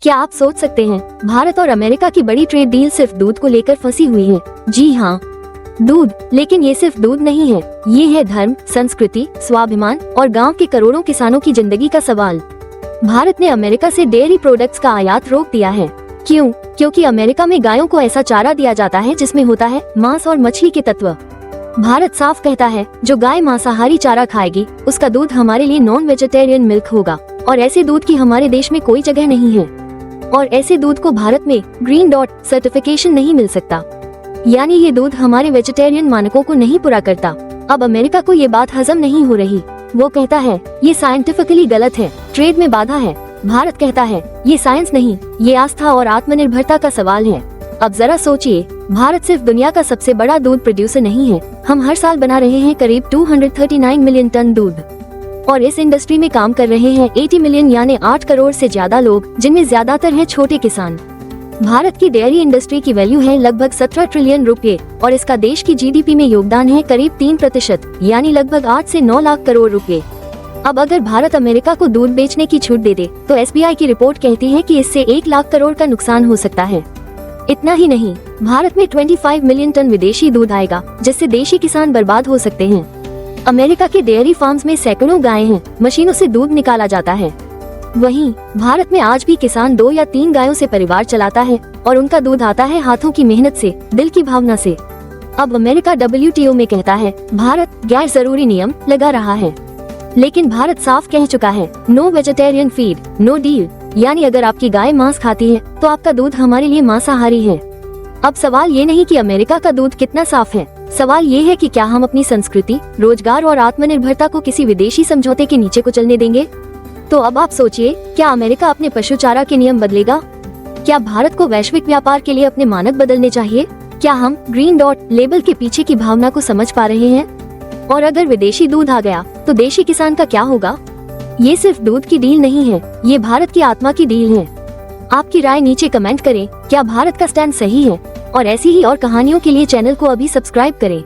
क्या आप सोच सकते हैं भारत और अमेरिका की बड़ी ट्रेड डील सिर्फ दूध को लेकर फंसी हुई है? जी हाँ, दूध। लेकिन ये सिर्फ दूध नहीं है, ये है धर्म, संस्कृति, स्वाभिमान और गांव के करोड़ों किसानों की जिंदगी का सवाल। भारत ने अमेरिका से डेयरी प्रोडक्ट्स का आयात रोक दिया है। क्यों? क्योंकि अमेरिका में गायों को ऐसा चारा दिया जाता है जिसमें होता है मांस और मछली के तत्व। भारत साफ कहता है जो गाय मांसाहारी चारा खाएगी उसका दूध हमारे लिए नॉन वेजिटेरियन मिल्क होगा, और ऐसे दूध की हमारे देश में कोई जगह नहीं है। और ऐसे दूध को भारत में ग्रीन डॉट सर्टिफिकेशन नहीं मिल सकता, यानी ये दूध हमारे वेजिटेरियन मानकों को नहीं पूरा करता। अब अमेरिका को ये बात हजम नहीं हो रही। वो कहता है ये साइंटिफिकली गलत है, ट्रेड में बाधा है। भारत कहता है ये साइंस नहीं, ये आस्था और आत्मनिर्भरता का सवाल है। अब जरा सोचिए, भारत सिर्फ दुनिया का सबसे बड़ा दूध प्रोड्यूसर नहीं है। हम हर साल बना रहे हैं करीब 239 मिलियन टन दूध, और इस इंडस्ट्री में काम कर रहे हैं 80 मिलियन यानी 8 करोड़ से ज्यादा लोग, जिनमें ज्यादातर हैं छोटे किसान। भारत की डेयरी इंडस्ट्री की वैल्यू है लगभग 17 ट्रिलियन रुपए, और इसका देश की जीडीपी में योगदान है करीब 3%, यानी लगभग 8 से 9 लाख करोड़ रुपए। अब अगर भारत अमेरिका को दूध बेचने की छूट दे दे तो एसबीआई की रिपोर्ट कहती है कि इससे 1 लाख करोड़ का नुकसान हो सकता है। इतना ही नहीं, भारत में 25 मिलियन टन विदेशी दूध आएगा, जिससे देशी किसान बर्बाद हो सकते हैं। अमेरिका के डेयरी फार्म्स में सैकड़ों गायें हैं, मशीनों से दूध निकाला जाता है। वहीं भारत में आज भी किसान 2 या 3 गायों से परिवार चलाता है, और उनका दूध आता है हाथों की मेहनत से, दिल की भावना से। अब अमेरिका WTO में कहता है भारत गैर जरूरी नियम लगा रहा है, लेकिन भारत साफ कह चुका है no vegetarian feed no deal, यानी अगर आपकी गाय मांस खाती है तो आपका दूध हमारे लिए मांसाहारी है। अब सवाल ये नहीं कि अमेरिका का दूध कितना साफ है, सवाल ये है कि क्या हम अपनी संस्कृति, रोजगार और आत्मनिर्भरता को किसी विदेशी समझौते के नीचे को चलने देंगे? तो अब आप सोचिए, क्या अमेरिका अपने पशु चारा के नियम बदलेगा? क्या भारत को वैश्विक व्यापार के लिए अपने मानक बदलने चाहिए? क्या हम ग्रीन डॉट लेबल के पीछे की भावना को समझ पा रहे हैं? और अगर विदेशी दूध आ गया तो देशी किसान का क्या होगा? ये सिर्फ दूध की डील नहीं है, ये भारत की आत्मा की डील है। आपकी राय नीचे कमेंट करें। क्या भारत का स्टैंड सही है? और ऐसी ही और कहानियों के लिए चैनल को अभी सब्सक्राइब करें।